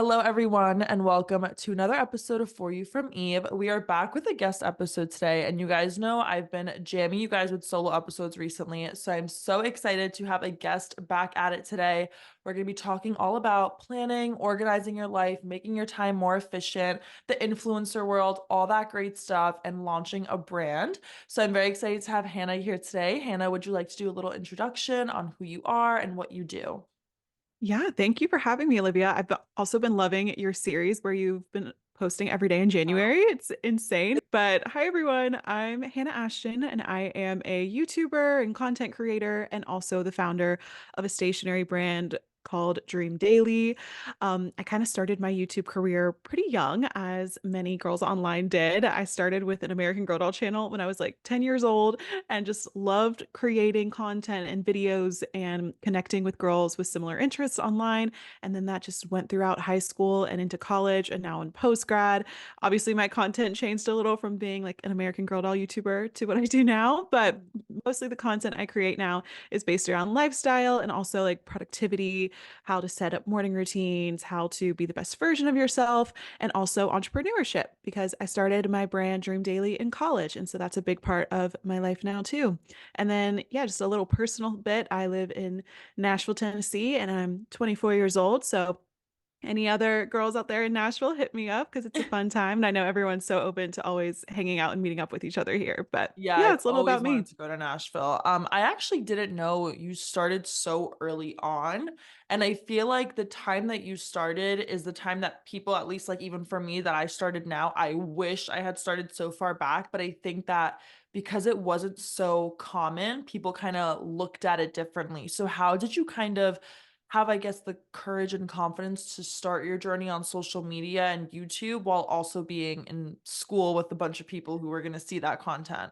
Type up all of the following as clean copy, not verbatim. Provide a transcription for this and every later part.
Hello, everyone, and welcome to another episode of For You from Eve. We are back with a guest episode today, and you guys know I've been jamming you guys with solo episodes recently, so I'm so excited to have a guest back at it today. We're going to be talking all about planning, organizing your life, making your time more efficient, the influencer world, all that great stuff, and launching a brand. So I'm very excited to have Hannah here today. Hannah, would you like to do a little introduction on who you are and what you do? Yeah, thank you for having me, Olivia. Also been loving your series where you've been posting every day in January. It's insane. But hi, everyone. I'm Hannah Ashton, and I am a YouTuber and content creator, and also the founder of a stationery brand called Dream Daily. I kind of started my YouTube career pretty young, as many girls online did. I started with an American Girl doll channel when I was like 10 years old and just loved creating content and videos and connecting with girls with similar interests online. And then that just went throughout high school and into college and now in postgrad. Obviously, my content changed a little from being like an American Girl doll YouTuber to what I do now, but mostly the content I create now is based around lifestyle and also like productivity, how to set up morning routines, how to be the best version of yourself, and also entrepreneurship because I started my brand Dream Daily in college. And so that's a big part of my life now too. And then, yeah, just a little personal bit. I live in Nashville, Tennessee, and I'm 24 years old. So any other girls out there in Nashville, hit me up because it's a fun time. And I know everyone's so open to always hanging out and meeting up with each other here. But Yeah, yeah, I've it's a little always about wanted me. to go to Nashville. I actually didn't know you started so early on. And I feel like the time that you started is the time that people, at least like even for me, that I started now, I wish I had started so far back. But I think that because it wasn't so common, people kind of looked at it differently. So how did you kind of have, I guess, the courage and confidence to start your journey on social media and YouTube while also being in school with a bunch of people who were going to see that content?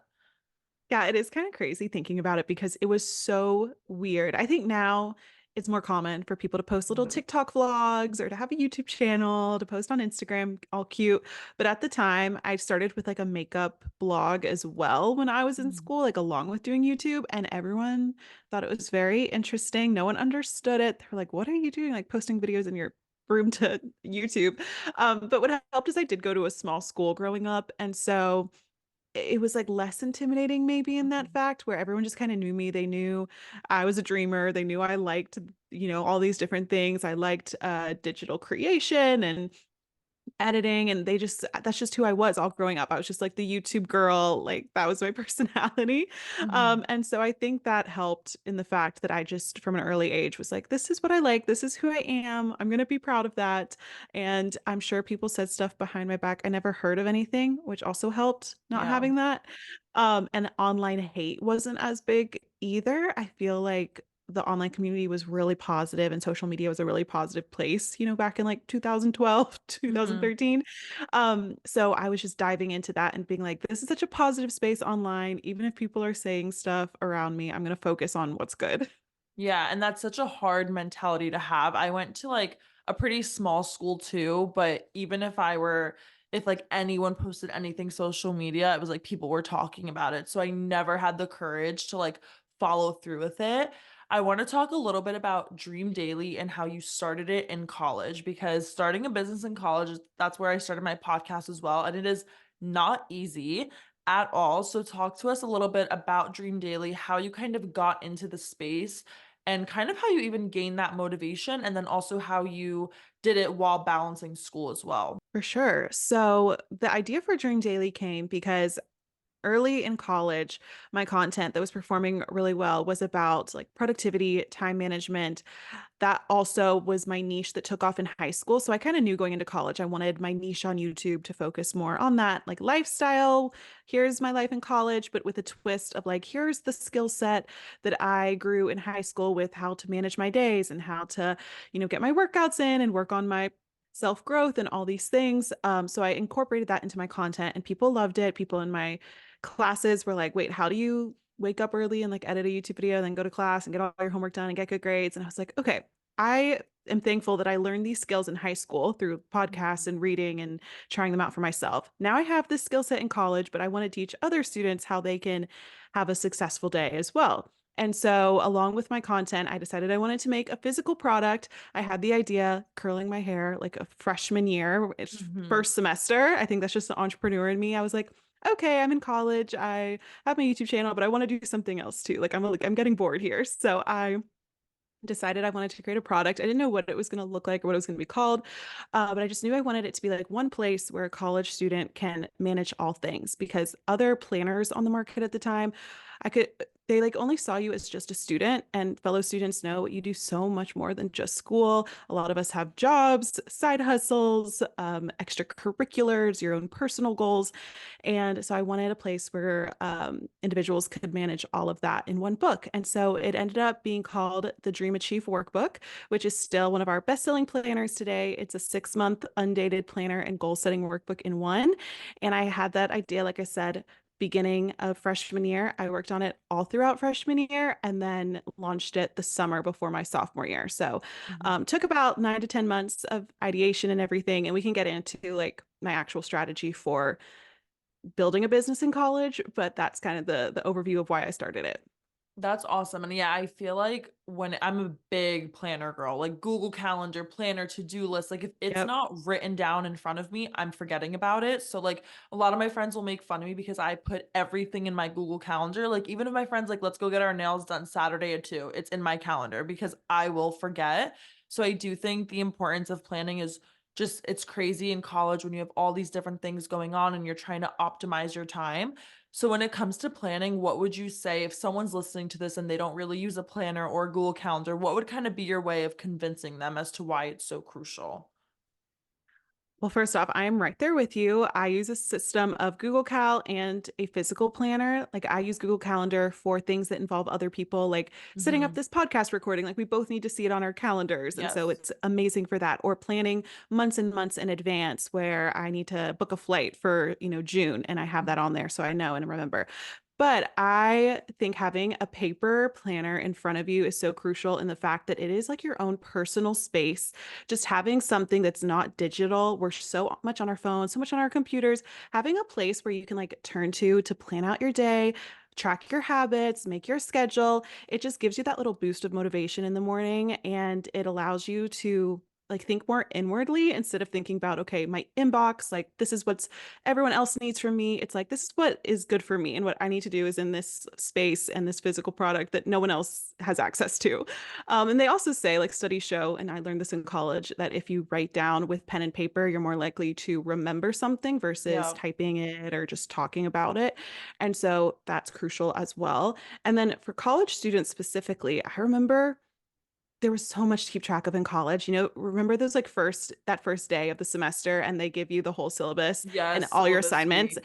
Yeah, it is kind of crazy thinking about it because it was so weird. I think now it's more common for people to post little Mhm. TikTok vlogs or to have a YouTube channel, to post on Instagram, all cute. But at the time, I started with like a makeup blog as well when I was in Mhm. school, like along with doing YouTube, and everyone thought it was very interesting. No one understood it. They were like, "What are you doing? Like posting videos in your room to YouTube?" But what helped is I did go to a small school growing up, and so it was like less intimidating maybe in that Mhm. fact where everyone just kind of knew me. They knew I was a dreamer. They knew I liked, all these different things. I liked digital creation and editing, and that's just who I was all growing up. I was just like the YouTube girl, like that was my personality. Mhm. And so I think that helped in the fact that I just from an early age was like, this is what I like, this is who I am, I'm gonna be proud of that. And I'm sure people said stuff behind my back. I never heard of anything, which also helped not Yeah. having that. And online hate wasn't as big either. I feel like the online community was really positive and social media was a really positive place, back in like 2012, Mhm. 2013. So I was just diving into that and being like, this is such a positive space online. Even if people are saying stuff around me, I'm going to focus on what's good. Yeah, and that's such a hard mentality to have. I went to like a pretty small school too, but even if like anyone posted anything social media, it was like people were talking about it. So I never had the courage to like follow through with it. I want to talk a little bit about Dream Daily and how you started it in college because starting a business in college, that's where I started my podcast as well. And it is not easy at all. So talk to us a little bit about Dream Daily, how you kind of got into the space and kind of how you even gained that motivation, and then also how you did it while balancing school as well. For sure. So the idea for Dream Daily came because early in college, my content that was performing really well was about like productivity, time management. That also was my niche that took off in high school. So I kind of knew going into college, I wanted my niche on YouTube to focus more on that, like lifestyle. Here's my life in college, but with a twist of like, here's the skill set that I grew in high school with how to manage my days and how to, get my workouts in and work on my self growth and all these things. So I incorporated that into my content and people loved it. People in my classes were like, wait, how do you wake up early and like edit a YouTube video, then go to class and get all your homework done and get good grades? And I was like, okay, I am thankful that I learned these skills in high school through podcasts Mhm. and reading and trying them out for myself. Now I have this skill set in college, but I want to teach other students how they can have a successful day as well. And so, along with my content, I decided I wanted to make a physical product. I had the idea curling my hair like a freshman year, it's Mhm. first semester. I think that's just the entrepreneur in me. I was like, okay, I'm in college. I have my YouTube channel, but I want to do something else too. I'm getting bored here. So I decided I wanted to create a product. I didn't know what it was going to look like or what it was going to be called, but I just knew I wanted it to be like one place where a college student can manage all things because other planners on the market at the time, I could they like only saw you as just a student, and fellow students know you do so much more than just school. A lot of us have jobs, side hustles, extracurriculars, your own personal goals. And so I wanted a place where individuals could manage all of that in one book. And so it ended up being called the Dream Achieve Workbook, which is still one of our best-selling planners today. It's a 6-month undated planner and goal-setting workbook in one. And I had that idea, like I said, beginning of freshman year. I worked on it all throughout freshman year and then launched it the summer before my sophomore year. So Mhm. took about 9 to 10 months of ideation and everything. And we can get into like my actual strategy for building a business in college, but that's kind of the overview of why I started it. That's awesome. And yeah, I feel like when I'm a big planner girl, like Google Calendar, planner, to-do list, like if it's Yep. not written down in front of me, I'm forgetting about it. So like a lot of my friends will make fun of me because I put everything in my Google Calendar. Like even if my friends like, let's go get our nails done Saturday at 2, it's in my calendar because I will forget. So I do think the importance of planning is just it's crazy in college when you have all these different things going on and you're trying to optimize your time. So when it comes to planning, what would you say if someone's listening to this and they don't really use a planner or a Google Calendar, what would kind of be your way of convincing them as to why it's so crucial? Well, first off, I am right there with you. I use a system of Google Cal and a physical planner. Like I use Google Calendar for things that involve other people, like setting up Mhm. this podcast recording. Like we both need to see it on our calendars. And so Yes. it's amazing for that. Or planning months and months in advance where I need to book a flight for, June and I have that Mhm. on there so I know and remember. But I think having a paper planner in front of you is so crucial in the fact that it is like your own personal space. Just having something that's not digital, we're so much on our phones, so much on our computers, having a place where you can like turn to plan out your day, track your habits, make your schedule. It just gives you that little boost of motivation in the morning and it allows you to like think more inwardly instead of thinking about okay my inbox like this is what's everyone else needs from me. It's like this is what is good for me and what I need to do is in this space and this physical product that no one else has access to. And they also say, like studies show, and I learned this in college, that if you write down with pen and paper, you're more likely to remember something versus Yeah. typing it or just talking about it. And so that's crucial as well. And then for college students specifically, I remember there was so much to keep track of in college. Remember those like first day of the semester and they give you the whole syllabus and Yes, all your syllabus assignments week.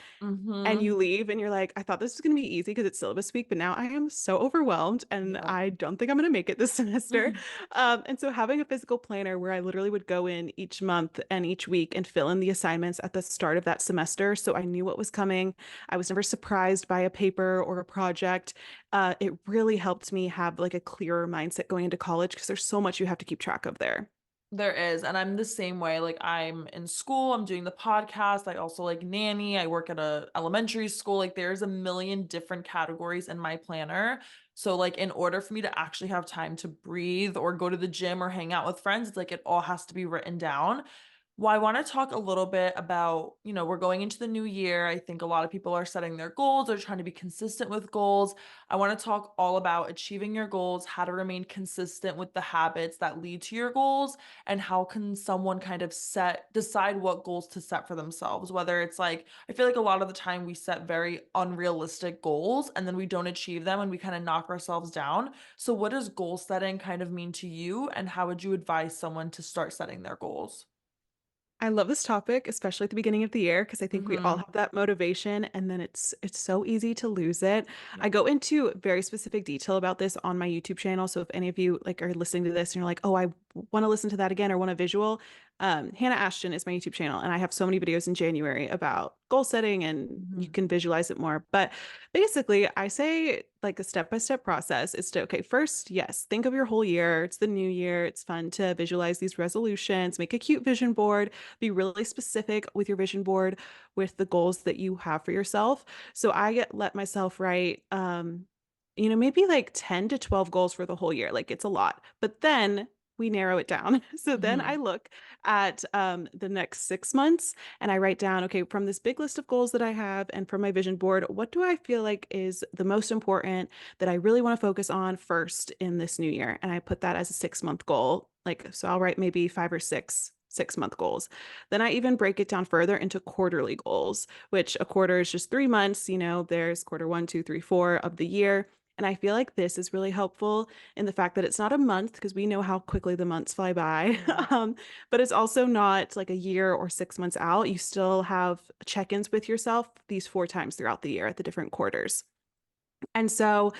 and you Mhm. leave and you're like, I thought this was going to be easy because it's syllabus week, but now I am so overwhelmed and Yeah. I don't think I'm going to make it this semester. And so having a physical planner where I literally would go in each month and each week and fill in the assignments at the start of that semester. So I knew what was coming. I was never surprised by a paper or a project. It really helped me have like a clearer mindset going into college because there's so much you have to keep track of there. There is, and I'm the same way. Like I'm in school, I'm doing the podcast. I also like nanny. I work at a elementary school. Like there's a million different categories in my planner. So like in order for me to actually have time to breathe or go to the gym or hang out with friends, it's like it all has to be written down. Well, I want to talk a little bit about, we're going into the new year. I think a lot of people are setting their goals, they're trying to be consistent with goals. I want to talk all about achieving your goals, how to remain consistent with the habits that lead to your goals, and how can someone kind of decide what goals to set for themselves. Whether it's like, I feel like a lot of the time we set very unrealistic goals and then we don't achieve them and we kind of knock ourselves down. So, what does goal setting kind of mean to you, and how would you advise someone to start setting their goals? I love this topic, especially at the beginning of the year, because I think we all Mhm. have that motivation and then it's so easy to lose it. Yeah. I go into very specific detail about this on my YouTube channel. So if any of you like are listening to this and you're like, oh, I want to listen to that again or want a visual, Hannah Ashton is my YouTube channel. And I have so many videos in January about goal setting and you Mhm. can visualize it more. But basically, I say like a step-by-step process is to, okay, first, yes, think of your whole year. It's the new year. It's fun to visualize these resolutions, make a cute vision board, be really specific with your vision board with the goals that you have for yourself. So let myself write maybe like 10 to 12 goals for the whole year. Like it's a lot. But then we narrow it down. So then I Mhm. look at the next 6 months and I write down, okay, from this big list of goals that I have and from my vision board, what do I feel like is the most important that I really want to focus on first in this new year? And I put that as a 6 month goal. Like, so I'll write maybe 5 or 6 6 month goals. Then I even break it down further into quarterly goals, which a quarter is just 3 months. There's quarter one, two, three, four of the year. And I feel like this is really helpful in the fact that it's not a month because we know how quickly the months fly by. Mhm. But it's also not like a year or 6 months out. You still have check-ins with yourself these 4 times throughout the year at the different quarters. And so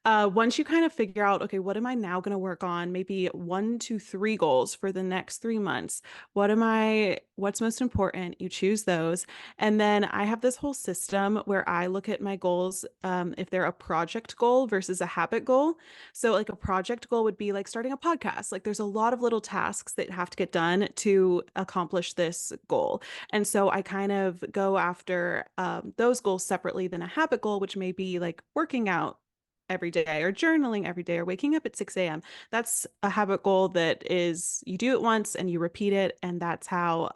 once you kind of figure out, okay, what am I now going to work on? Maybe 1 to 3 goals for the next 3 months. What's most important? You choose those. And then I have this whole system where I look at my goals, if they're a project goal versus a habit goal. So, like a project goal would be like starting a podcast. Like there's a lot of little tasks that have to get done to accomplish this goal. And so I kind of go after those goals separately than a habit goal, which may be like working out every day or journaling every day or waking up at 6 a.m. That's a habit goal that is you do it once and you repeat it, and that's how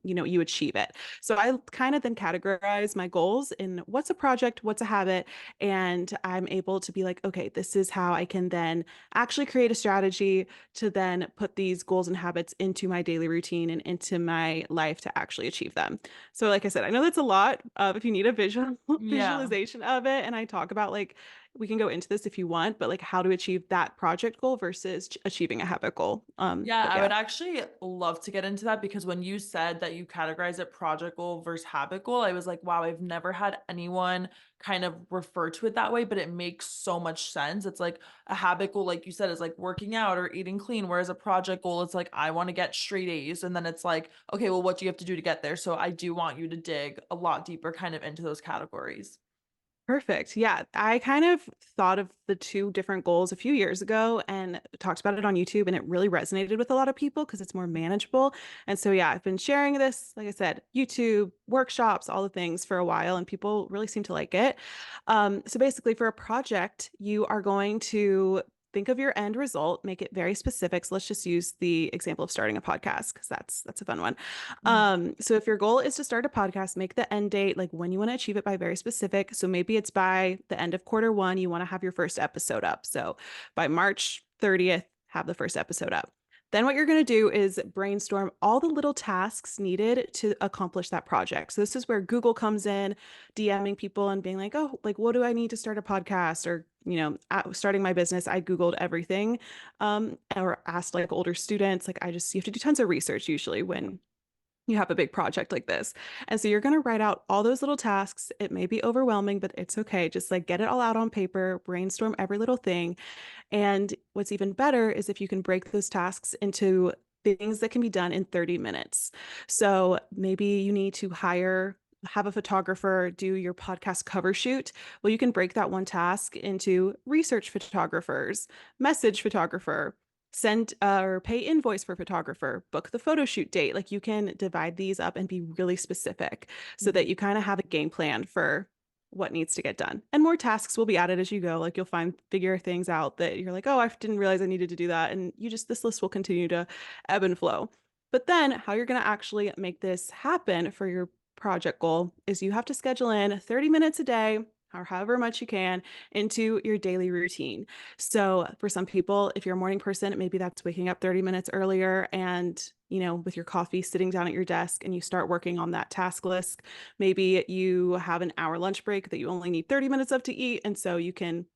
you achieve it. So I kind of then categorize my goals in what's a project, what's a habit, and I'm able to be like, okay, this is how I can then actually create a strategy to then put these goals and habits into my daily routine and into my life to actually achieve them. So like I said, I know that's a lot if you need a visual Yeah. visualization of it, and I talk about like we can go into this if you want, but like how to achieve that project goal versus achieving a habit goal. Yeah, But I yeah, would actually love to get into that because when you said that you categorize it project goal versus habit goal, I was like, wow, I've never had anyone kind of refer to it that way, but it makes so much sense. It's like a habit goal, like you said, is like working out or eating clean, whereas a project goal, it's like, I want to get straight A's. And then it's like, okay, well, what do you have to do to get there? So I do want you to dig a lot deeper kind of into those categories. perfect. Yeah, I kind of thought of the two different goals a few years ago and talked about it on YouTube, and it really resonated with a lot of people because it's more manageable. And so, yeah, I've been sharing this, like I said, YouTube, workshops, all the things for a while, and people really seem to like it. So basically, for a project, you are going to think of your end result, make it very specific. So let's just use the example of starting a podcast because that's a fun one. Mhm. So if your goal is to start a podcast, make the end date like when you want to achieve it by very specific. So maybe it's by the end of quarter one, you want to have your first episode up. So by March 30th, have the first episode up. Then what you're going to do is brainstorm all the little tasks needed to accomplish that project. So this is where Google comes in, DMing people and being like, "Oh, like what do I need to start a podcast?" Or, starting my business, I Googled everything, or asked like older students. Like you have to do tons of research usually when you have a big project like this. And so you're going to write out all those little tasks. It may be overwhelming, but it's okay. Just like get it all out on paper, brainstorm every little thing. And what's even better is if you can break those tasks into things that can be done in 30 minutes. So maybe you need to have a photographer do your podcast cover shoot. Well, you can break that one task into research photographers, message photographer, send or pay invoice for photographer, book the photo shoot date. Like you can divide these up and be really specific so that you kind of have a game plan for what needs to get done. And more tasks will be added as you go. Like you'll figure things out that you're like, oh, I didn't realize I needed to do that. And this list will continue to ebb and flow. But then how you're going to actually make this happen for your project goal is you have to schedule in 30 minutes a day or however much you can into your daily routine. So for some people, if you're a morning person, maybe that's waking up 30 minutes earlier and, with your coffee, sitting down at your desk and you start working on that task list. Maybe you have an hour lunch break that you only need 30 minutes of to eat. And so you can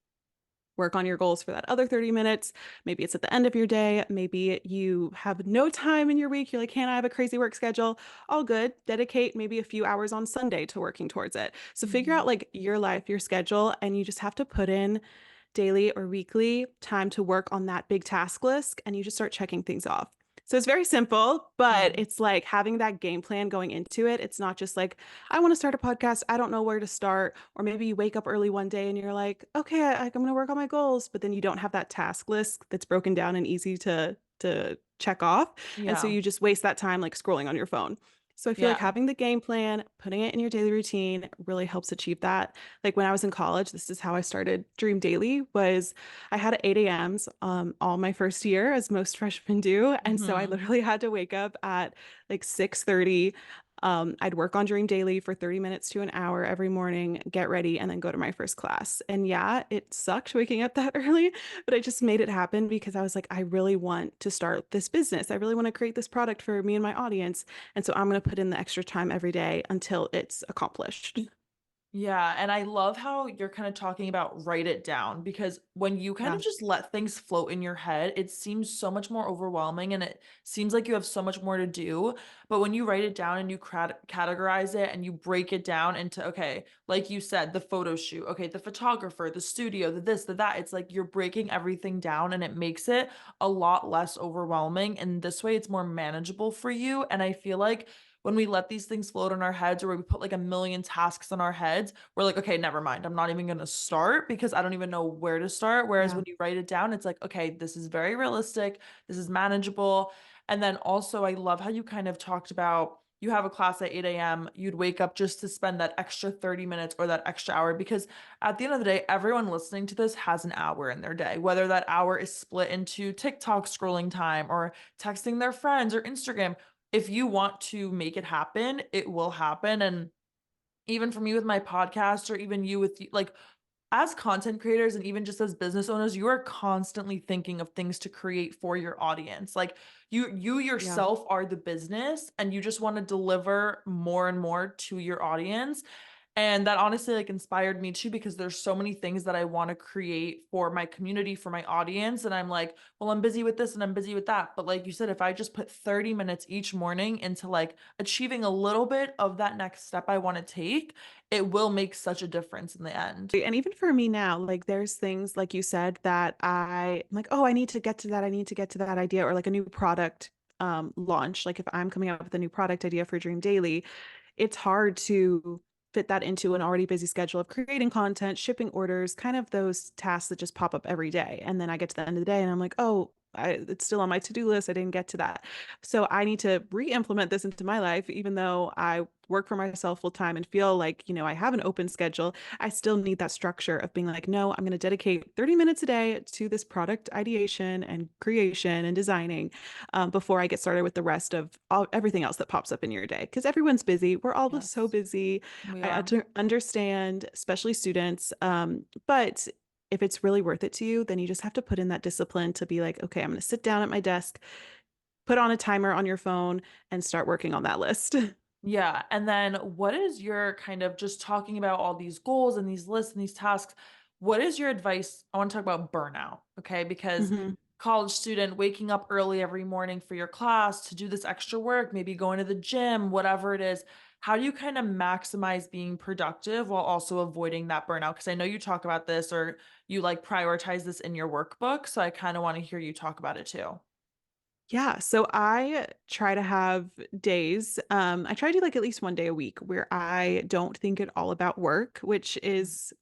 work on your goals for that other 30 minutes. Maybe it's at the end of your day. Maybe you have no time in your week. You're like, "Hannah, I have a crazy work schedule." All good. Dedicate maybe a few hours on Sunday to working towards it. So figure out Mhm. like your life, your schedule, and you just have to put in daily or weekly time to work on that big task list, and you just start checking things off. So it's very simple, but Mhm. it's like having that game plan going into it. It's not just like, I want to start a podcast. I don't know where to start. Or maybe you wake up early one day and you're like, okay, I'm going to work on my goals, but then you don't have that task list that's broken down and easy to check off. And so Yeah. you just waste that time like scrolling on your phone. So I feel like Yeah. having the game plan, putting it in your daily routine really helps achieve that. Like when I was in college, this is how I started Dream Daily was I had 8 a.m.s all my first year, as most freshmen do. And so I Hmm. literally had to wake up at like 6:30. I'd work on Dream Daily for 30 minutes to an hour every morning, get ready, and then go to my first class. And yeah, it sucked waking up that early, but I just made it happen because I was like, I really want to start this business. I really want to create this product for me and my audience. And so I'm going to put in the extra time every day until it's accomplished. Yeah, and I love how you're kind of talking about write it down because when you kind Yeah. of just let things float in your head, it seems so much more overwhelming and it seems like you have so much more to do. But when you write it down and you categorize it and you break it down into, okay, like you said, the photo shoot, okay, the photographer, the studio, the this, the that, it's like you're breaking everything down and it makes it a lot less overwhelming. And this way it's more manageable for you. And I feel like when we let these things float in our heads or we put like a million tasks in our heads, we're like, okay, never mind. I'm not even going to start because I don't even know where to start. Whereas Yeah. when you write it down, it's like, okay, this is very realistic. This is manageable. And then also, I love how you kind of talked about you have a class at 8 a.m. You'd wake up just to spend that extra 30 minutes or that extra hour because at the end of the day, everyone listening to this has an hour in their day, whether that hour is split into TikTok scrolling time or texting their friends or Instagram. If you want to make it happen, it will happen. And even for me with my podcast, or even you with like as content creators and even just as business owners, you are constantly thinking of things to create for your audience. Like you Yeah. yourself are the business and you just want to deliver more and more to your audience. And that honestly like inspired me too because there's so many things that I want to create for my community, for my audience. And I'm like, well, I'm busy with this and I'm busy with that. But like you said, if I just put 30 minutes each morning into like achieving a little bit of that next step I want to take, it will make such a difference in the end. And even for me now, like there's things like you said that I'm like, oh, I need to get to that. I need to get to that idea or like a new product launch. Like if I'm coming up with a new product idea for Dream Daily, it's hard to fit that into an already busy schedule of creating content, shipping orders, kind of those tasks that just pop up every day. And then I get to the end of the day and I'm like, oh, it's still on my to-do list. I didn't get to that. So I need to re-implement this into my life, even though I work for myself full time and feel like, I have an open schedule. I still need that structure of being like, no, I'm going to dedicate 30 minutes a day to this product ideation and creation and designing before I get started with the rest of everything else that pops up in your day. Because everyone's busy. We're all so Yes, busy. we I are. understand, especially students. But if it's really worth it to you, then you just have to put in that discipline to be like, okay, I'm going to sit down at my desk, put on a timer on your phone, and start working on that list. Yeah. And then what is your kind of just talking about all these goals and these lists and these tasks? What is your advice? I want to talk about burnout. Okay. Because Mhm. college student waking up early every morning for your class to do this extra work, maybe going to the gym, whatever it is. How do you kind of maximize being productive while also avoiding that burnout? Because I know you talk about this or you like prioritize this in your workbook. So I kind of want to hear you talk about it too. Yeah, so I try to have days. I try to do like at least one day a week where I don't think at all about work, which is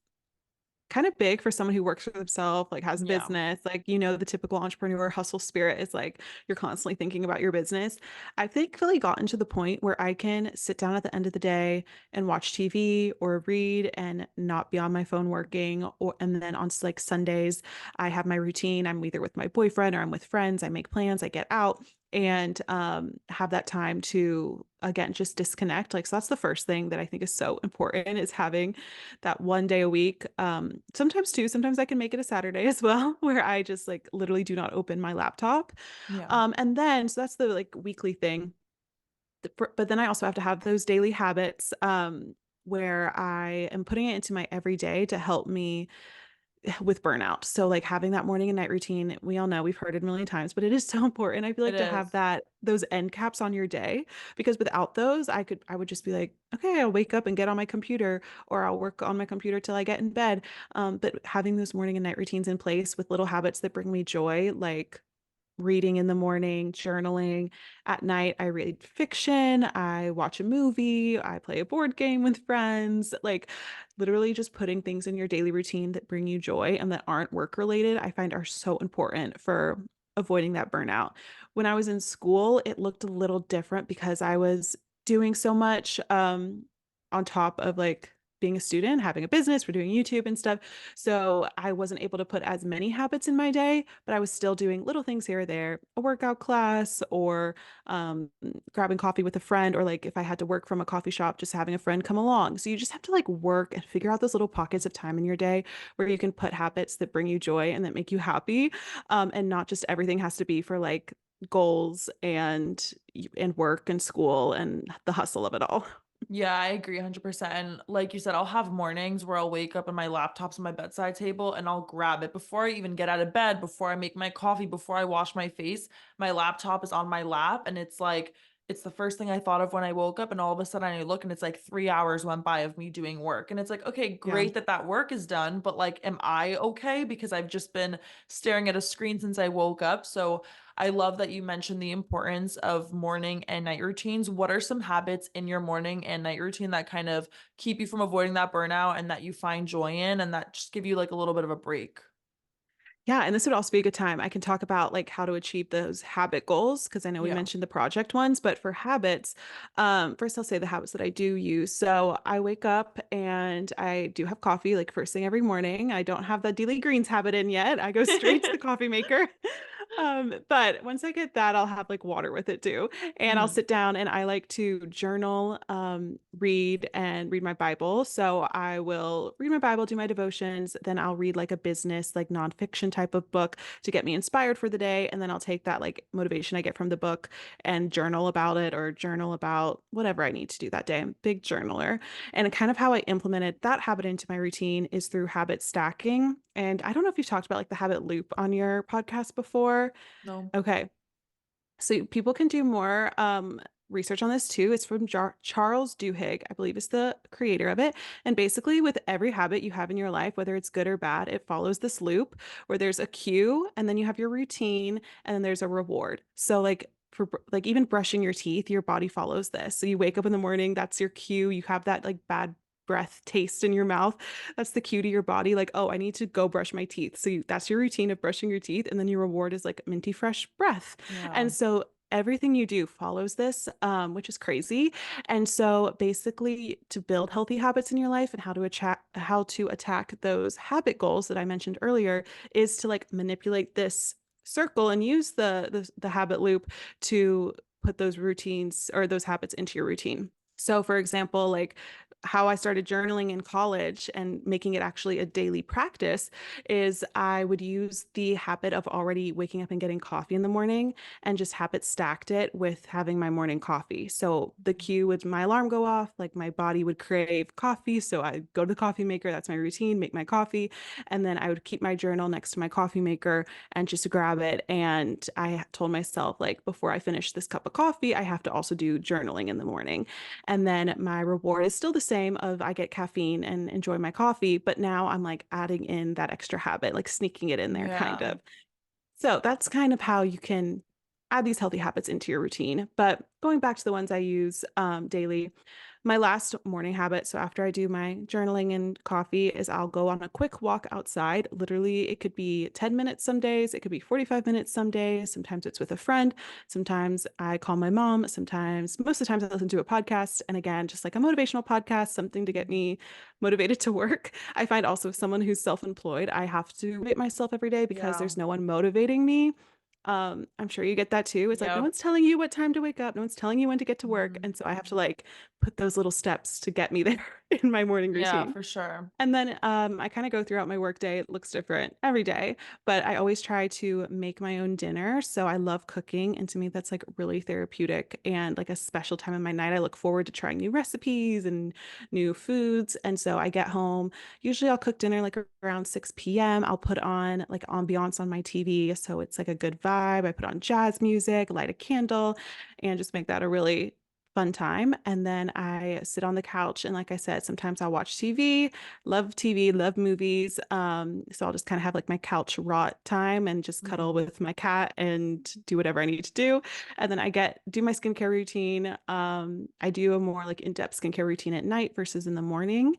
kind of big for someone who works for themselves, like has a Yeah, business, like the typical entrepreneur hustle spirit is like you're constantly thinking about your business. I think really gotten to the point where I can sit down at the end of the day and watch TV or read and not be on my phone working. Or and then on like Sundays, I have my routine. I'm either with my boyfriend or I'm with friends. I make plans, I get out and have that time to again just disconnect. Like so that's the first thing that I think is so important is having that one day a week. Sometimes two, sometimes I can make it a Saturday as well, where I just like literally do not open my laptop. yeah, And then, so that's the like weekly thing. But then I also have to have those daily habits where I am putting it into my everyday to help me with burnout. So like having that morning and night routine, we all know we've heard it a million times, but it is so important. I feel it like to have is. those end caps on your day because without those, I would just be like, okay, I'll wake up and get on my computer or I'll work on my computer till I get in bed. But having those morning and night routines in place with little habits that bring me joy, like reading in the morning, journaling. At night, I read fiction, I watch a movie, I play a board game with friends. Like literally just putting things in your daily routine that bring you joy and that aren't work related, I find are so important for avoiding that burnout. When I was in school, it looked a little different because I was doing so much on top of like being a student, having a business, we're doing YouTube and stuff. So I wasn't able to put as many habits in my day, but I was still doing little things here or there, a workout class or grabbing coffee with a friend, or like if I had to work from a coffee shop, just having a friend come along. So you just have to like work and figure out those little pockets of time in your day where you can put habits that bring you joy and that make you happy. And not just everything has to be for like goals and work and school and the hustle of it all. Yeah, I agree 100%. And like you said, I'll have mornings where I'll wake up and my laptop's on my bedside table and I'll grab it before I even get out of bed, before I make my coffee, before I wash my face. My laptop is on my lap and it's like, it's the first thing I thought of when I woke up. And all of a sudden I look and it's like 3 hours went by of me doing work. And it's like, okay, Yeah. great that that work is done. But like, am I okay? Because I've just been staring at a screen since I woke up. So I love that you mentioned the importance of morning and night routines. What are some habits in your morning and night routine that kind of keep you from avoiding that burnout and that you find joy in and that just give you like a little bit of a break? Yeah, and this would also be a good time. I can talk about like how to achieve those habit goals because I know we Yeah. mentioned the project ones, but for habits, first I'll say the habits that I do use. So I wake up and I do have coffee like first thing every morning. I don't have the daily greens habit in yet. I go straight to the coffee maker. But once I get that, I'll have like water with it too. And I'll Mhm. sit down and I like to journal, read and read my Bible. So I will read my Bible, do my devotions, then I'll read like a business, like nonfiction type of book to get me inspired for the day. And then I'll take that like motivation I get from the book and journal about it or journal about whatever I need to do that day. I'm a big journaler. And kind of how I implemented that habit into my routine is through habit stacking. And I don't know if you've talked about like the habit loop on your podcast before. No. Okay. So people can do more research on this too. It's from Charles Duhigg, I believe is the creator of it. And basically, with every habit you have in your life, whether it's good or bad, it follows this loop where there's a cue, and then you have your routine, and then there's a reward. So like for like even brushing your teeth, your body follows this. So you wake up in the morning, that's your cue. You have that like bad breath taste in your mouth. That's the cue to your body, like, oh, I need to go brush my teeth. So that's your routine of brushing your teeth. And then your reward is like minty fresh breath. Yeah. And so everything you do follows this, which is crazy. And so basically to build healthy habits in your life and how to attack those habit goals that I mentioned earlier is to like manipulate this circle and use the habit loop to put those routines or those habits into your routine. So, for example, like how I started journaling in college and making it actually a daily practice is I would use the habit of already waking up and getting coffee in the morning and just habit stacked it with having my morning coffee. So the cue would my alarm go off, like my body would crave coffee. So I go to the coffee maker, that's my routine, make my coffee. And then I would keep my journal next to my coffee maker and just grab it. And I told myself, like, before I finish this cup of coffee, I have to also do journaling in the morning. And then my reward is still the same of I get caffeine and enjoy my coffee, but now I'm like adding in that extra habit, like sneaking it in there kind Yeah. of. So that's kind of how you can add these healthy habits into your routine. But going back to the ones I use daily, my last morning habit, so after I do my journaling and coffee, is I'll go on a quick walk outside. Literally, it could be 10 minutes some days, it could be 45 minutes some days. Sometimes it's with a friend. Sometimes I call my mom. Sometimes, most of the times, I listen to a podcast. And again, just like a motivational podcast, something to get me motivated to work. I find also someone who's self-employed, I have to motivate myself every day because Yeah. there's no one motivating me. I'm sure you get that too. It's like no Yep. one's telling you what time to wake up, no one's telling you when to get to work. Mhm. And so I have to like put those little steps to get me there in my morning Yeah, routine. for sure. And then I kind of go throughout my workday. It looks different every day, but I always try to make my own dinner. So I love cooking. And to me, that's like really therapeutic and like a special time in my night. I look forward to trying new recipes and new foods. And so I get home. Usually I'll cook dinner like around 6 p.m. I'll put on like ambiance on my TV. So it's like a good vibe. I put on jazz music, light a candle, and just make that a really fun time. And then I sit on the couch and like I said, sometimes I'll watch TV, love movies. So I'll just kind of have like my couch rot time and just cuddle Mhm. with my cat and do whatever I need to do. And then do my skincare routine. I do a more like in-depth skincare routine at night versus in the morning.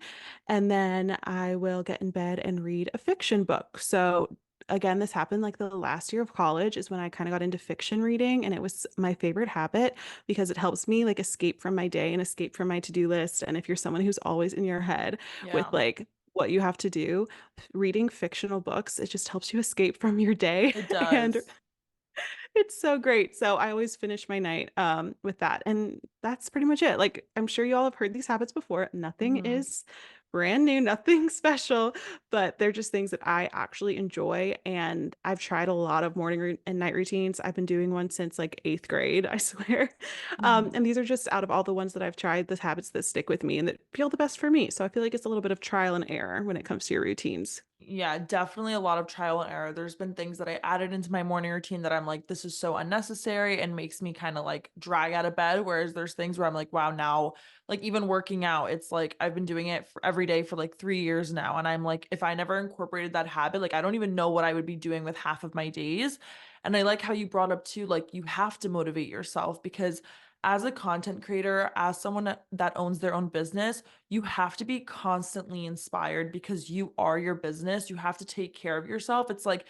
And then I will get in bed and read a fiction book. So again, this happened like the last year of college is when I kind of got into fiction reading, and it was my favorite habit because it helps me like escape from my day and escape from my to-do list. And if you're someone who's always in your head with Yeah, like what you have to do, reading fictional books, it just helps you escape from your day. it And does. it's so great. So I always finish my night with that. And that's pretty much it. Like I'm sure you all have heard these habits before. Nothing Mhm. is brand new, nothing special, but they're just things that I actually enjoy. And I've tried a lot of and night routines. I've been doing one since like 8th grade, I swear. Mhm. And these are just out of all the ones that I've tried, the habits that stick with me and that feel the best for me. So I feel like it's a little bit of trial and error when it comes to your routines. Yeah, definitely a lot of trial and error. There's been things that I added into my morning routine that I'm like, this is so unnecessary and makes me kind of like drag out of bed. Whereas there's things where I'm like, wow, now, like even working out, it's like I've been doing it for every day for like 3 years now. And I'm like, if I never incorporated that habit, like I don't even know what I would be doing with half of my days. And I like how you brought up too, like you have to motivate yourself because as a content creator, as someone that owns their own business, you have to be constantly inspired because you are your business. You have to take care of yourself. It's like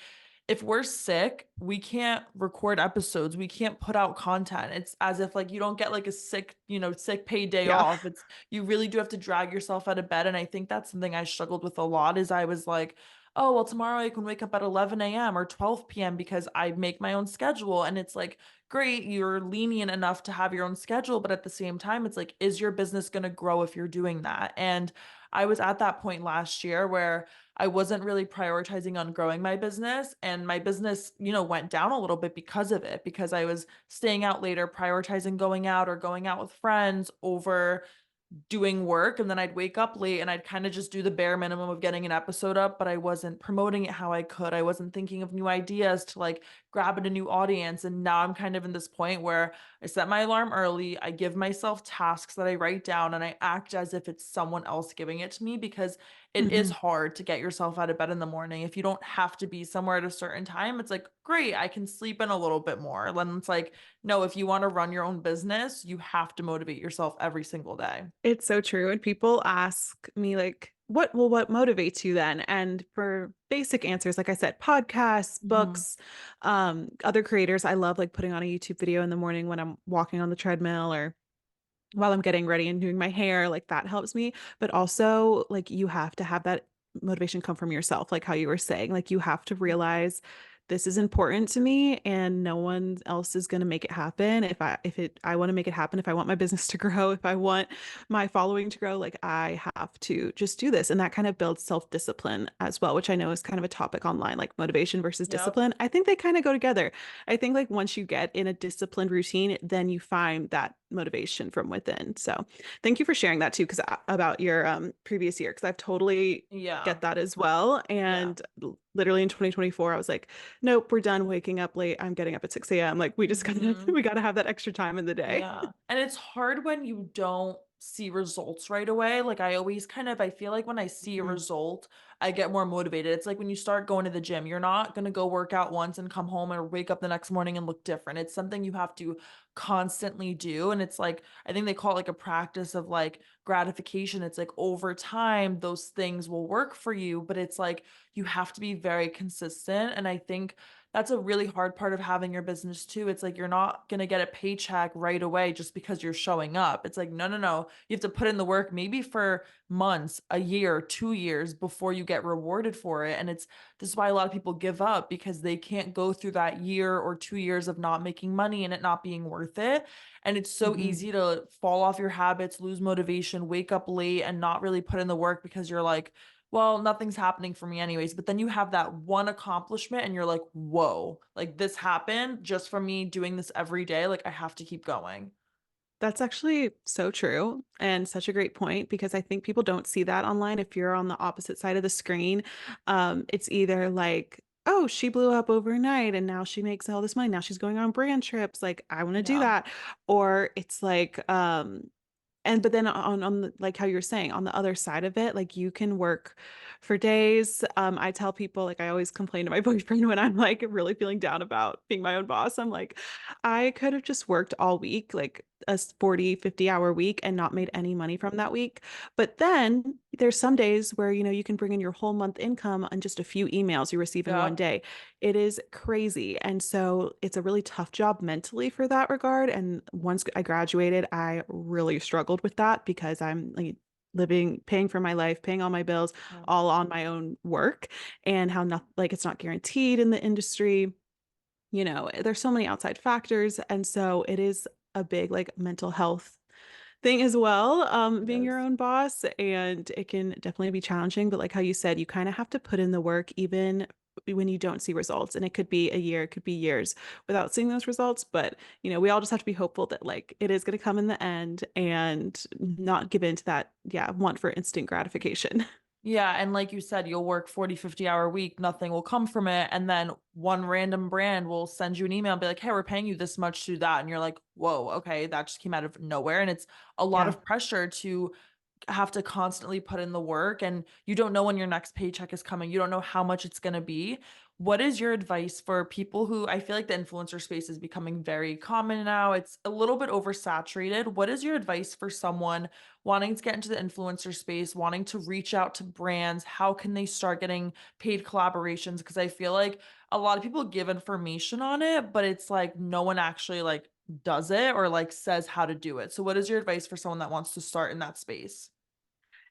if we're sick, we can't record episodes. We can't put out content. It's as if like you don't get like a sick, sick paid day Yeah. off. It's you really do have to drag yourself out of bed. And I think that's something I struggled with a lot is I was like, oh, well, tomorrow I can wake up at 11 a.m. or 12 p.m. because I make my own schedule. And it's like, great, you're lenient enough to have your own schedule, but at the same time, it's like, is your business going to grow if you're doing that? And I was at that point last year where I wasn't really prioritizing on growing my business, and my business, went down a little bit because of it, because I was staying out later, prioritizing going out or going out with friends over doing work, and then I'd wake up late and I'd kind of just do the bare minimum of getting an episode up, but I wasn't promoting it how I could. I wasn't thinking of new ideas to like grab at a new audience. And now I'm kind of in this point where I set my alarm early, I give myself tasks that I write down, and I act as if it's someone else giving it to me because it is Mhm. hard to get yourself out of bed in the morning. If you don't have to be somewhere at a certain time, it's like, great, I can sleep in a little bit more. Then it's like, no, if you want to run your own business, you have to motivate yourself every single day. It's so true. And people ask me like, what motivates you then? And for basic answers, like I said, podcasts, Mhm. books, other creators. I love like putting on a YouTube video in the morning when I'm walking on the treadmill or while I'm getting ready and doing my hair, like that helps me. But also, like, you have to have that motivation come from yourself, like how you were saying, like, you have to realize this is important to me and no one else is going to make it happen. I want to make it happen, if I want my business to grow, if I want my following to grow, like, I have to just do this. And that kind of builds self-discipline as well, which I know is kind of a topic online, like motivation versus Yep. discipline. I think they kind of go together. I think like once you get in a disciplined routine, then you find that motivation from within. So thank you for sharing that too, because about your previous year, because I've totally Yeah. get that as well. Yeah. And literally in 2024, I was like, nope, we're done waking up late. I'm getting up at 6 a.m. Like we just gotta Mhm. we gotta have that extra time in the day. Yeah. And it's hard when you don't see results right away. Like I always I feel like when I see a Mhm. result, I get more motivated. It's like when you start going to the gym, you're not going to go work out once and come home or wake up the next morning and look different. It's something you have to constantly do. And it's like, I think they call it like a practice of like gratification. It's like over time, those things will work for you, but it's like you have to be very consistent. And I think that's a really hard part of having your business too. It's like you're not going to get a paycheck right away just because you're showing up. It's like, no, no, no. You have to put in the work maybe for months, a year, 2 years before you get rewarded for it. And this is why a lot of people give up because they can't go through that year or 2 years of not making money and it not being worth it. And it's so Mhm. easy to fall off your habits, lose motivation, wake up late, and not really put in the work because you're like, well, nothing's happening for me anyways. But then you have that one accomplishment and you're like, whoa, like this happened just from me doing this every day. Like I have to keep going. That's actually so true and such a great point because I think people don't see that online. If you're on the opposite side of the screen, it's either like, oh, she blew up overnight and now she makes all this money. Now she's going on brand trips. Like, I want to do Yeah. that. Or it's like, and but then on the, like how you're saying on the other side of it, like you can work for days. I tell people, like, I always complain to my boyfriend when I'm like really feeling down about being my own boss. I'm like, I could have just worked all week, like a 40, 50-hour week and not made any money from that week. But then there's some days where, you can bring in your whole month income on just a few emails you receive in one Yep. day. It is crazy. And so it's a really tough job mentally for that regard. And once I graduated, I really struggled with that because I'm like living, paying for my life, paying all my bills, Yeah. all on my own work, and how not like it's not guaranteed in the industry. There's so many outside factors. And so it is a big like mental health thing as well, It being your is. own boss. And it can definitely be challenging. But like how you said, you kind of have to put in the work even when you don't see results. And it could be a year, it could be years without seeing those results. But, we all just have to be hopeful that like it is going to come in the end and not give in to that, yeah, want for instant gratification. Yeah, and like you said, you'll work 40, 50-hour week, nothing will come from it, and then one random brand will send you an email and be like, "Hey, we're paying you this much to do that." And you're like, "Whoa, okay, that just came out of nowhere." And it's a lot Yeah. of pressure to have to constantly put in the work, and you don't know when your next paycheck is coming. You don't know how much it's going to be. What is your advice for people who I feel like the influencer space is becoming very common now? It's a little bit oversaturated. What is your advice for someone wanting to get into the influencer space, wanting to reach out to brands? How can they start getting paid collaborations? Because I feel like a lot of people give information on it, but it's like no one actually like does it or like says how to do it. So what is your advice for someone that wants to start in that space?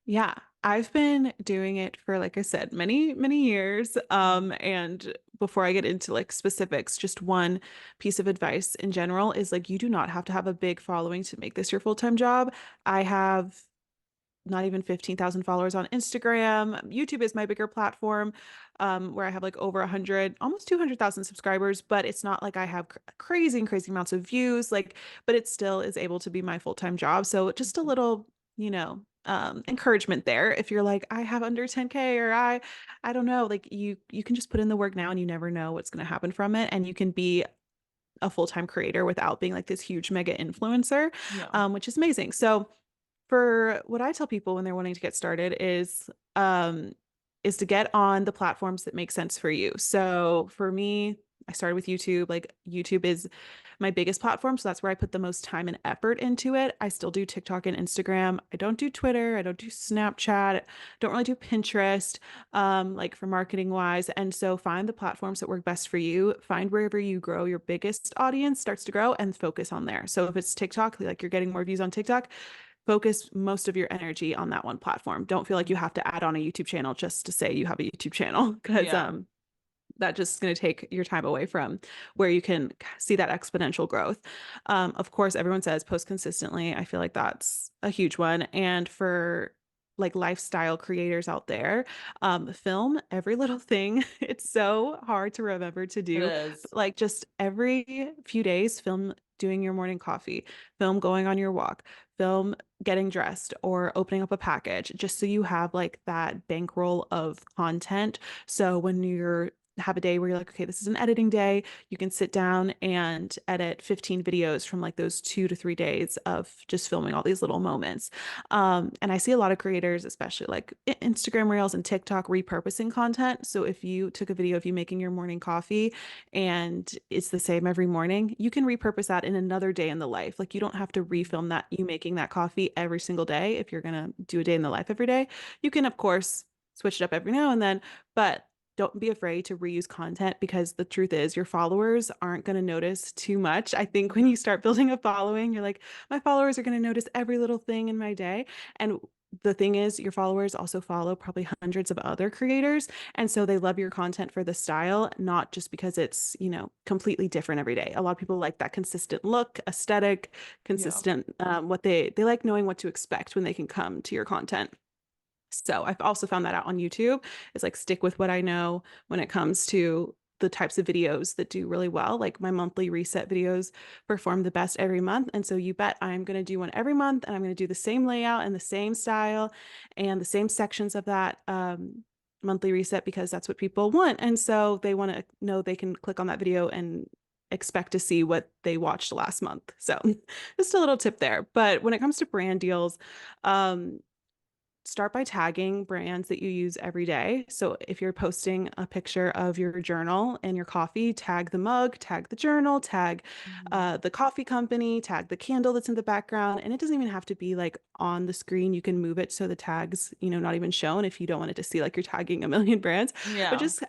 Yeah, I've been doing it for, like I said, many, many years. Mhm. And before I get into like specifics, just one piece of advice in general is like you do not have to have a big following to make this your full-time job. I have not even 15,000 followers on Instagram. YouTube is my bigger platform, where I have like over 100, almost 200,000 subscribers, but it's not like I have crazy and crazy amounts of views, like, but it still is able to be my full-time job. So just a little, encouragement there. If you're like, I have under 10K or I don't know, like you can just put in the work now and you never know what's going to happen from it. And you can be a full-time creator without being like this huge mega influencer, Yeah. which is amazing. So for what I tell people when they're wanting to get started is to get on the platforms that make sense for you. So for me, I started with YouTube. Like YouTube is my biggest platform, so that's where I put the most time and effort into it. I still do TikTok and Instagram. I don't do Twitter. I don't do Snapchat. Don't really do Pinterest, like for marketing wise. And so find the platforms that work best for you. Find wherever you grow, your biggest audience starts to grow, and focus on there. So if it's TikTok, like you're getting more views on TikTok, focus most of your energy on that one platform. Don't feel like you Mhm. have to add on a YouTube channel just to say you have a YouTube channel, because Yeah. that just is going to take your time away from where you can see that exponential growth. Of course, everyone says post consistently. I feel like that's a huge one. And for like lifestyle creators out there, film every little thing. It's so hard to remember to It do. is. But like just every few days, film doing your morning coffee, film going on your walk, film getting dressed or opening up a package, just so you have like that bankroll of content. So when you're have a day where you're like, okay, this is an editing day, you can sit down and edit 15 videos from like those 2 to 3 days of just filming all these little moments. And I see a lot of creators, especially like Instagram Reels and TikTok, repurposing content. So if you took a video of you making your morning coffee and it's the same every morning, you can repurpose that in another day in the life. Like you don't have to refilm that you making that coffee every single day if you're gonna do a day in the life every day. You can, of course, switch it up every now and then, but don't be afraid to reuse content, because the truth is your followers aren't going to notice too much. I think when you start building a following, you're like, my followers are going to notice every little thing in my day. And the thing is, your followers also follow probably hundreds of other creators. And so they love your content for the style, not just because it's, completely different every day. A lot of people like that consistent look, aesthetic, Yeah. consistent, what they like knowing what to expect when they can come to your content. So I've also found that out on YouTube. Is like stick with what I know when it comes to the types of videos that do really well. Like my monthly reset videos perform the best every month. And so you bet I'm going to do one every month, and I'm going to do the same layout and the same style and the same sections of that monthly reset, because that's what people want. And so they want to know they can click on that video and expect to see what they watched last month. So just a little tip there. But when it comes to brand deals, um, start by tagging brands that you use every day. So if you're posting a picture of your journal and your coffee, tag the mug, tag the journal, tag Mhm. the coffee company, tag the candle that's in the background. And it doesn't even have to be like on the screen. You can move it so the tags, not even shown if you don't want it to see like you're tagging a million brands, but Yeah. just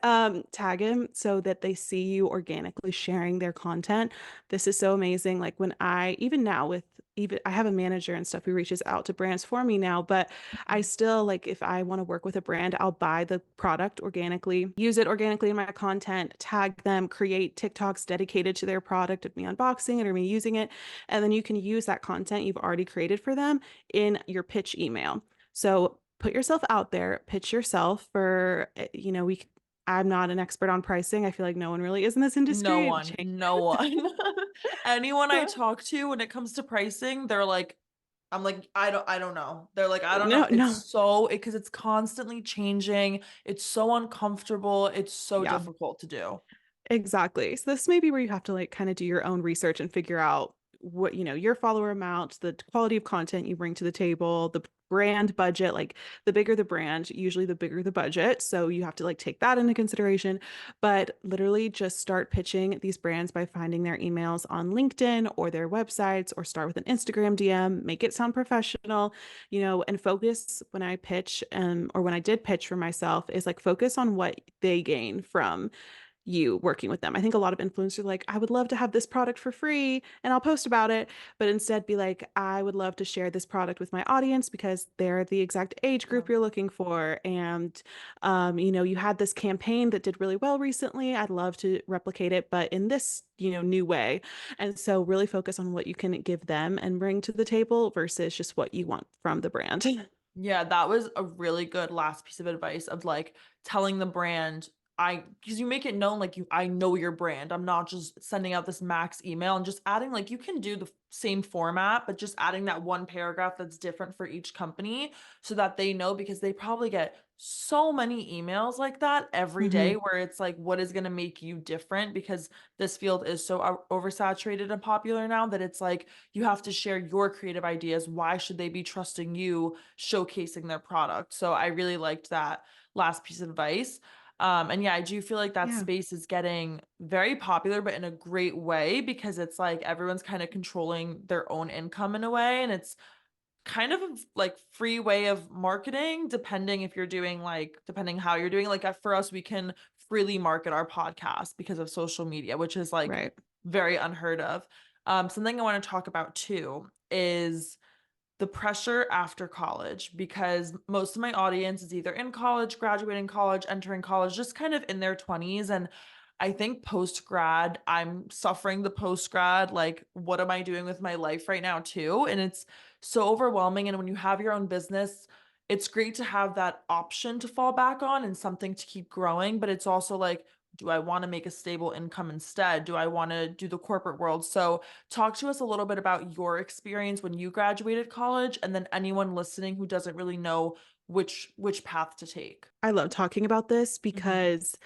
tag them so that they see you organically sharing their content. This is so amazing. Like when even now with even I have a manager and stuff who reaches out to brands for me now, but I still like if I want to work with a brand, I'll buy the product organically, use it organically in my content, tag them, create TikToks dedicated to their product of me unboxing it or me using it. And then you can use that content you've already created for them in your pitch email. So put yourself out there, pitch yourself for, I'm not an expert on pricing. I feel like no one really is in this No industry. one, no one. Anyone I Yeah. talk to when it comes to pricing, they're like, I'm like, I don't know. They're like, I don't know. No, no. Because it's constantly changing. It's so uncomfortable. It's so Yeah. difficult to do. Exactly. So this may be where you have to like kind of do your own research and figure out what, your follower amount, the quality of content you bring to the table, the brand budget, like the bigger the brand, usually the bigger the budget. So you have to like take that into consideration, but literally just start pitching these brands by finding their emails on LinkedIn or their websites or start with an Instagram DM, make it sound professional, and focus when I pitch or when I did pitch for myself is like focus on what they gain from you working with them. I think a lot of influencers are like, I would love to have this product for free and I'll post about it, but instead be like, I would love to share this product with my audience because they're the exact age Yeah. group you're looking for. And, you had this campaign that did really well recently. I'd love to replicate it, but in this, new way. And so really focus on what you can give them and bring to the table versus just what you want from the brand. Yeah, that was a really good last piece of advice of like telling the brand because you make it known like I know your brand. I'm not just sending out this max email and just adding like you can do the same format, but just adding that one paragraph that's different for each company so that they know because they probably get so many emails like that every day Mhm. where it's like what is going to make you different because this field is so oversaturated and popular now that it's like you have to share your creative ideas. Why should they be trusting you showcasing their product? So I really liked that last piece of advice. And yeah, I do feel like that Yeah. space is getting very popular, but in a great way because it's like everyone's kind of controlling their own income in a way. And it's kind of a like free way of marketing, depending if you're doing like, depending how you're doing. Like for us, we can freely market our podcast because of social media, which is like Right. very unheard of. Something I want to talk about too is the pressure after college because most of my audience is either in college, graduating college, entering college, just kind of in their 20s. And I think post grad, I'm suffering the post grad, like, what am I doing with my life right now, too? And it's so overwhelming. And when you have your own business, it's great to have that option to fall back on and something to keep growing. But it's also like, do I want to make a stable income instead? Do I want to do the corporate world? So, talk to us a little bit about your experience when you graduated college and then anyone listening who doesn't really know which path to take. I love talking about this Mhm. because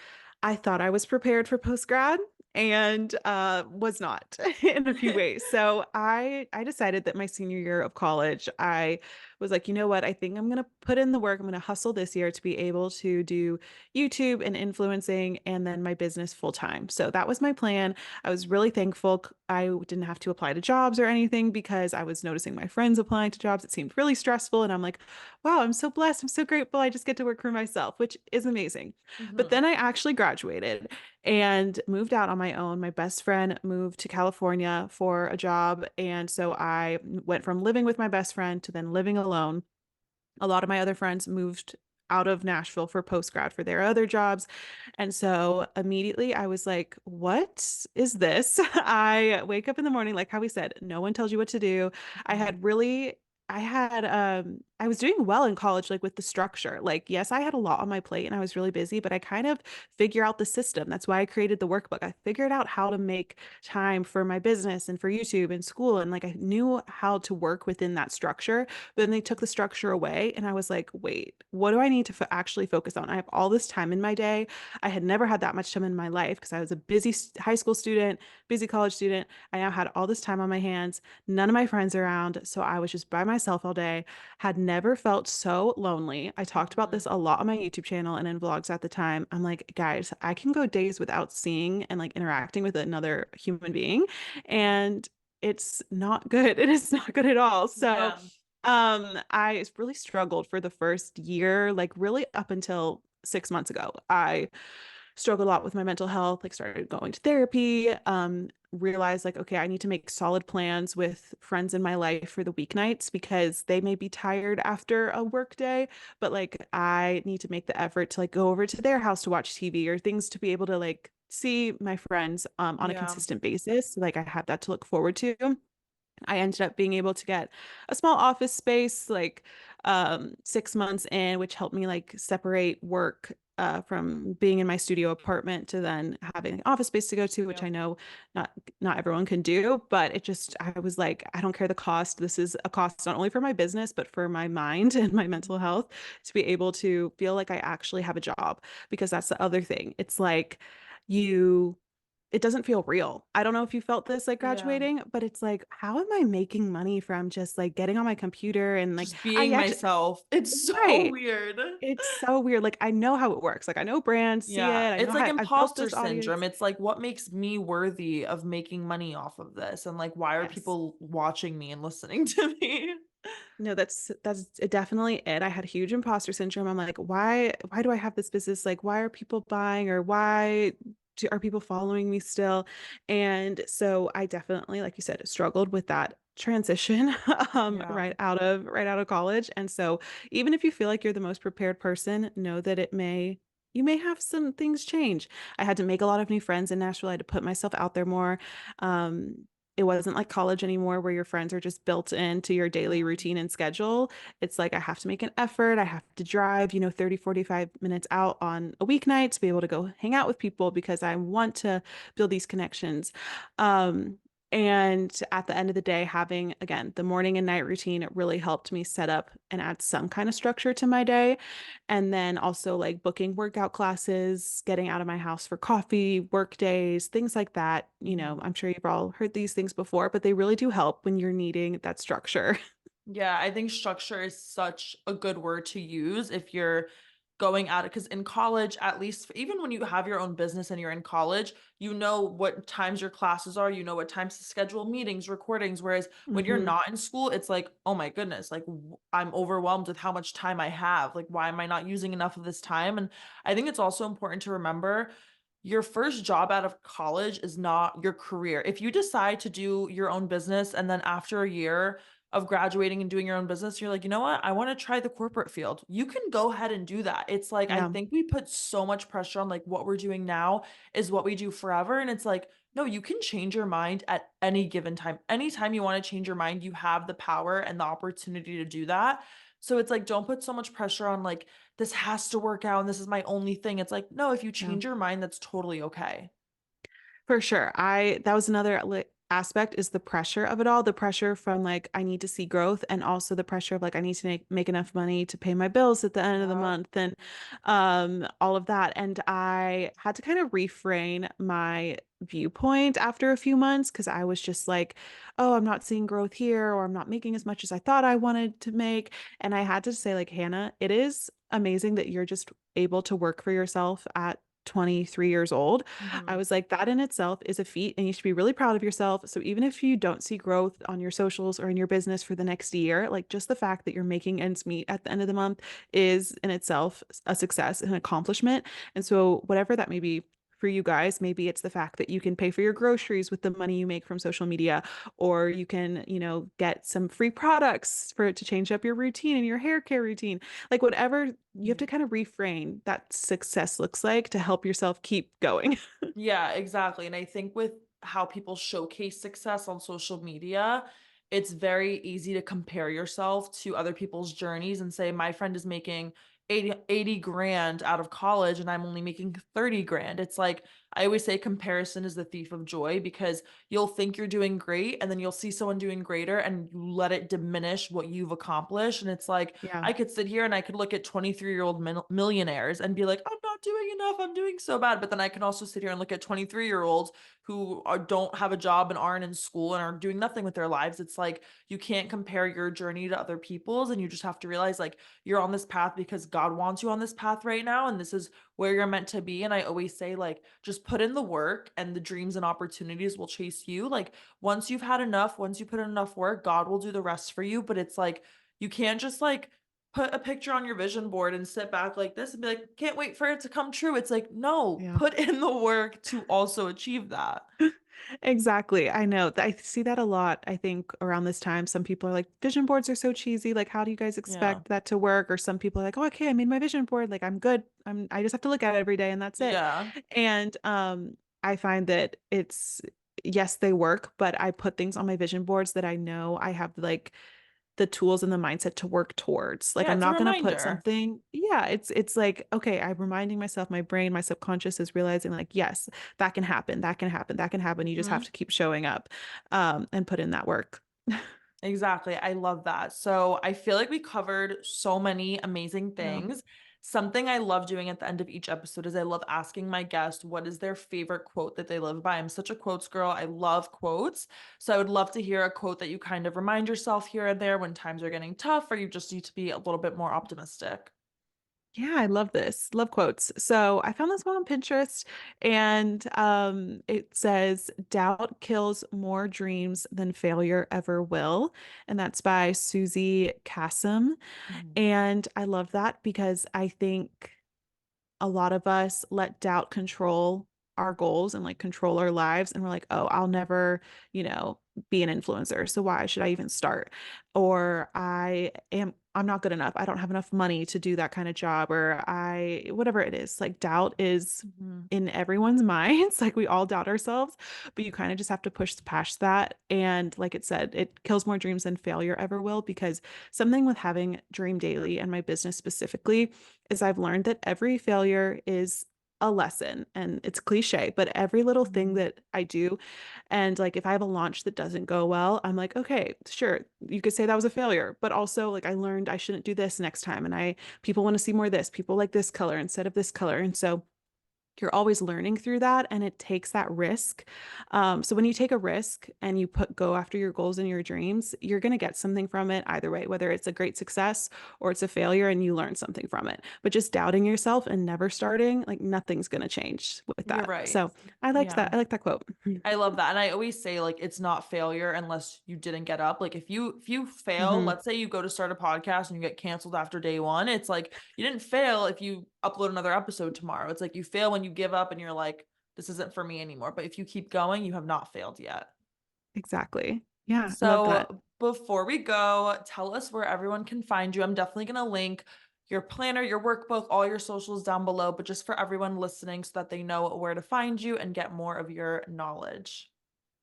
I thought I was prepared for post grad and was not in a few ways. So I decided that my senior year of college, I was like, you know what? I think I'm gonna put in the work. I'm gonna hustle this year to be able to do YouTube and influencing and then my business full time. So that was my plan. I was really thankful. I didn't have to apply to jobs or anything because I was noticing my friends applying to jobs. It seemed really stressful. And I'm like, wow, I'm so blessed. I'm so grateful. I just get to work for myself, which is amazing. But Mhm. then I actually graduated and moved out on my own. My best friend moved to California for a job. And so I went from living with my best friend to then living alone. A lot of my other friends moved out of Nashville for post grad for their other jobs. And so immediately I was like, what is this? I wake up in the morning, like how we said, no one tells you what to do. I Mhm. had really I was doing well in college, like with the structure. Like, yes, I had a lot on my plate and I was really busy, but I kind of figure out the system. That's why I created the workbook. I figured out how to make time for my business and for YouTube and school. And like I knew how to work within that structure. But then they took the structure away, and I was like, wait, what do I need to actually focus on? I have all this time in my day. I had never had that much time in my life because I was a busy high school student, busy college student. I now had all this time on my hands, none of my friends around. So I was just by myself all day, had never felt so lonely. I talked about Mhm. this a lot on my YouTube channel and in vlogs at the time. I'm like, guys, I can go days without seeing and like interacting with another human being, and it's not good. It is not good at all. So, Yeah. I really struggled for the first year, like really up until 6 months ago. I struggled a lot with my mental health, like started going to therapy, realized like, okay, I need to make solid plans with friends in my life for the weeknights because they may be tired after a work day, but like I need to make the effort to like go over to their house to watch TV or things to be able to like see my friends on a Yeah. consistent basis. Like I had that to look forward to. I ended up being able to get a small office space like 6 months in, which helped me like separate work from being in my studio apartment to then having an office space to go to, which Yeah. I know not everyone can do, but it just I was like, I don't care the cost. This is a cost not only for my business, but for my mind and my mental Mhm. health to be able to feel like I actually have a job. Because that's the other thing. It's like you it doesn't feel real. I don't know if you felt this like Yeah. graduating, but it's like, how am I making money from just like getting on my computer and like Just I being actually myself. It's so right. weird. It's so weird. Like I know how it works. Like I know brands, see Yeah, it. I know it's like how I've built imposter this syndrome. audience. It's like, what makes me worthy of making money off of this? And like, why are Yes. people watching me and listening to me? No, that's definitely it. I had huge imposter syndrome. I'm like, why do I have this business? Like, why are people buying or are people following me still? And so I definitely, like you said, struggled with that transition Yeah. right out of college. And so even if you feel like you're the most prepared person, know that you may have some things change. I had to make a lot of new friends in Nashville. I had to put myself out there more. It wasn't like college anymore where your friends are just built into your daily Mhm. routine and schedule. It's like I have to make an effort. I have to drive, 30, 45 minutes out on a weeknight to be able to go hang out with people because I want to build these connections. Um, and at the end of the day, having again the morning and night routine, it really helped me set up and add some kind of structure to my day. And then also like booking workout classes, getting out of my house for coffee, work days, things like that. Mhm. I'm sure you've all heard these things before, but they really do help when you're needing that structure. Yeah, I think structure is such a good word to use if you're going at it. Because in college, at least even when you have your own business and you're in college, you know what times your classes are, you know what times to schedule meetings, recordings. Whereas when you're Hmm. not in school, it's like, oh my goodness, like I'm overwhelmed with how much time I have. Like, why am I not using enough of this time? And I think it's also important to remember your first job out of college is not your career. If you decide to do your own business and then after a year of graduating and doing your own business, you're like, you know what? I want to try the corporate field. You can go ahead and do that. It's like, I Yeah, think we put so much pressure on like what we're doing now is what we do forever. And it's like, no, you can change your mind at any given time. Anytime you want to change your mind, you have the power and the opportunity to do that. So it's like, don't put so much pressure on like, this has to work out and this is my only thing. It's like, no, if you yeah. change your mind, that's totally okay. For sure. That was another aspect is the pressure of it all, the pressure from like I need to see growth and also the pressure of like I need to make enough money to pay my bills at the end of the Yeah. month and all of that. And I had to kind of refrain my viewpoint after a few months because I was just like, oh, I'm not seeing growth here or I'm not making as much as I thought I wanted to make. And I had to say like, Hannah, it is amazing that you're just able to work for yourself at 23 years old. I Mhm. was like, that in itself is a feat, and you should be really proud of yourself. So even if you don't see growth on your socials or in your business for the next year, like just the fact that you're making ends meet at the end of the month is in itself a success, an accomplishment. And so whatever that may be for you guys, maybe it's the fact that you can pay for your groceries with the money you make from social media, or you can, get some free products for it to change up your routine and your hair care routine, like whatever you have to kind of reframe that success looks like to help yourself keep going. Yeah, exactly. And I think with how people showcase success on social media, it's very easy to compare yourself to other people's journeys and say, my friend is making 80 grand out of college and I'm only making 30 grand. It's like, I always say comparison is the thief of joy because you'll think you're doing great and then you'll see someone doing greater and you let it diminish what you've accomplished. And it's like, Yeah. I could sit here and I could look at 23-year-old millionaires and be like, I'm not doing enough. I'm doing so bad. But then I can also sit here and look at 23-year-olds who don't have a job and aren't in school and are doing nothing with their lives. It's like you can't compare your journey to other people's, and you just have to realize like you're on this path because God wants you on this path right now, and this is where you're meant to be. And I always say like just put in the work and the dreams and opportunities will chase you. Like once you've had enough, once you put in enough work, God will do the rest for you. But it's like you can't just like put a picture on your vision board and sit back like this and be like, can't wait for it to come true. It's like, no, Yeah. put in the work to also achieve that. Exactly. I know. I see that a lot. I think around this time, some people are like, vision boards are so cheesy. Like, how do you guys Yeah. expect that to work? Or some people are like, oh, okay, I made my vision board. Like, I'm good. I just have to look at it every day and that's it. Yeah. And I find that yes, they work, but I put things on my vision boards that I know I have like the tools and the mindset to work towards. Like Yeah. I'm It's a not going to put reminder. something, yeah, it's like, okay, I'm reminding myself, my brain, my subconscious is realizing like, yes, that can happen, that can happen, that can happen. You just have Mhm. to keep showing up and put in that work. Exactly. I love that. So I feel like we covered so many amazing Yeah. things. Something I love doing at the end of each episode is I love asking my guest what is their favorite quote that they live by. I'm such a quotes girl. I love quotes. So I would love to hear a quote that you kind of remind yourself here and there when times are getting tough or you just need to be a little bit more optimistic. Yeah, I love this. Love quotes. So I found this one on Pinterest and it says, doubt kills more dreams than failure ever will. And that's by Susie Kassem. Mhm. And I love that because I think a lot of us let doubt control our goals and like control our lives. And we're like, oh, I'll never, be an influencer. So why should I even start? Or I'm not good enough. I don't have enough money to do that kind of job. Or whatever it is, like doubt is Mhm. in everyone's minds. Like we all doubt ourselves, but you kind of just have to push past that. And like it said, it kills more dreams than failure ever will, because something with having Dream Daily and my business specifically is I've learned that every failure is a lesson, and it's cliche, but every little thing Mhm. that I do, and like if I have a launch that doesn't go well, I'm like, okay, sure, you could say that was a failure, but also like I learned I shouldn't do this next time. And people want to see more of this, people like this color instead of this color. And so you're always learning through that, and it takes that risk. So when you take a risk and you go after your goals and your dreams, you're going to get something from it either way, whether it's a great success or it's a failure and you learn something from it. But just doubting yourself and never starting, like nothing's going to change with You're that. right. So I liked Yeah. that. I like that quote. I love that. And I always say like it's not failure unless you didn't get up. Like if you fail, Hmm. let's say you go to start a podcast and you get canceled after day 1, it's like you didn't fail if you upload another episode tomorrow. It's like you fail when you give up and you're like this isn't for me anymore. But if you keep going, you have not failed yet. Exactly. Yeah, I love that. So before we go, tell us where everyone can find you. I'm definitely going to link your planner, your workbook, all your socials down below, but just for everyone listening so that they know where to find you and get more of your knowledge.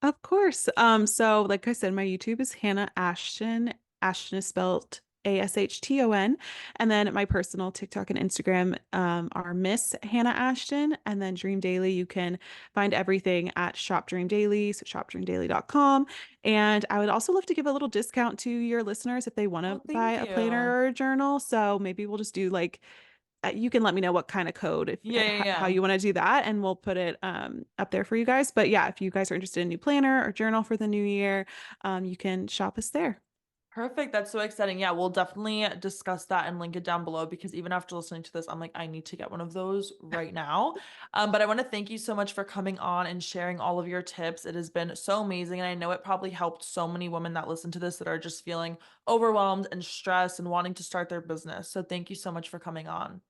Of course. So like I said, my YouTube is Hannah Ashton. Ashton is spelled Ashton. And then my personal TikTok and Instagram are Miss Hannah Ashton. And then Dream Daily, you can find everything at Shop Dream Daily, so shopdreamdaily.com. And I would also love to give a little discount to your listeners if they want Oh, to buy thank a planner you. or a journal. So maybe we'll just do like you can let me know what kind of code if Yeah, yeah, how yeah. you want to do that, and we'll put it up there for you guys. But yeah, if you guys are interested in a new planner or journal for the new year, you can shop us there. Perfect. That's so exciting. Yeah, we'll definitely discuss that and link it down below because even after listening to this, I'm like, I need to get one of those right now. But I want to thank you so much for coming on and sharing all of your tips. It has been so amazing. And I know it probably helped so many women that listen to this that are just feeling overwhelmed and stressed and wanting to start their business. So thank you so much for coming on.